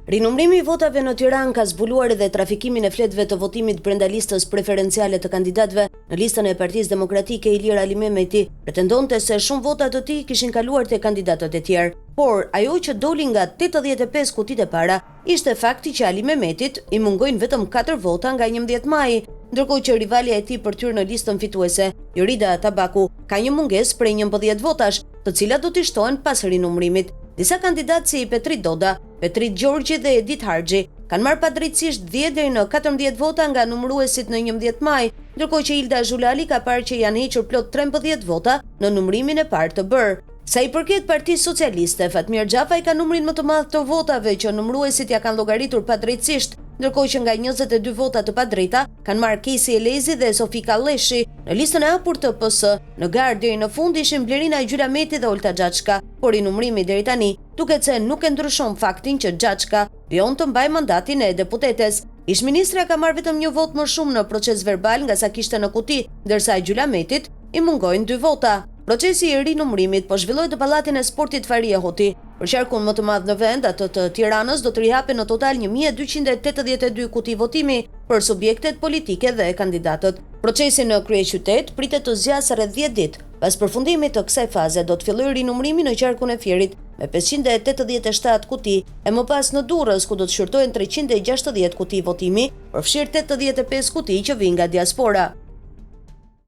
Rinumrimi i votave në Tiranë ka zbuluar edhe trafikimin e fletëve të votimit brenda listës preferenciale të kandidatëve. Në listën e Partisë Demokratike Ilir Ali Mehmeti pretendonte se shumë vota të tij kishin kaluar te kandidatët e tjerë, por ajo që doli nga 85 kutitë e para ishte fakti që Ali Mehmetit i mungojnë vetëm 4 vota nga 11 maji, ndërkohë që rivalja e tij për të hyrë në listën fituese, Jorida Tabaku, ka një mungesë prej 11 votash, të cilat do t'i shtohen pas rinumrimit. Disa kandidatë si Petrit Doda, Petrit Gjorgji dhe Edith Harxhi kanë marrë padrejtisht 10 deri në 14 vota nga numëruesit në 11 maj, ndërkohë që Ilda Zhulali ka parë që janë hequr plot 13 vota në numërimin e parë të bërë. Sa i përket Partisë Socialiste, Fatmir Xhafaj ka numrin më të madh të votave që numëruesit ja kanë llogaritur padrejtisht, ndërkohë që nga 22 vota të padrejta kanë marrë Kesi Elezi dhe Sofika Leshi. Në listën e hapur të PS, në garë deri në fund ishin Blerina Gjyrameti dhe Olta Xhaçka, por i numërimi deri tani duket se nuk e ndryshon faktin që Xhaçka vion të mbajë mandatin e deputetes. Ish-ministra ka marrë vetëm 1 vot më shumë në proces verbal nga sa kishte në kuti, ndërsa Gjyrametit i mungojnë 2 vota. Procesi i rinumrimit po zhvillohet në Pallatin e Sportit Faria Hoti. Për qarkun më të madh në vend, atë të Tiranës, do të rihapen në total 1282 kuti votimi për subjektet politike dhe kandidatët. Procesi në kryeqytet pritet të zgjasë rreth 10 ditë. Pas përfundimit të kësaj faze do të fillojë rinumrimi në qarkun e Fierit me 587 kuti, e më pas në Durrës ku do të shqyrtohen 360 kuti votimi, përfshirë 85 kuti që vijnë nga diaspora.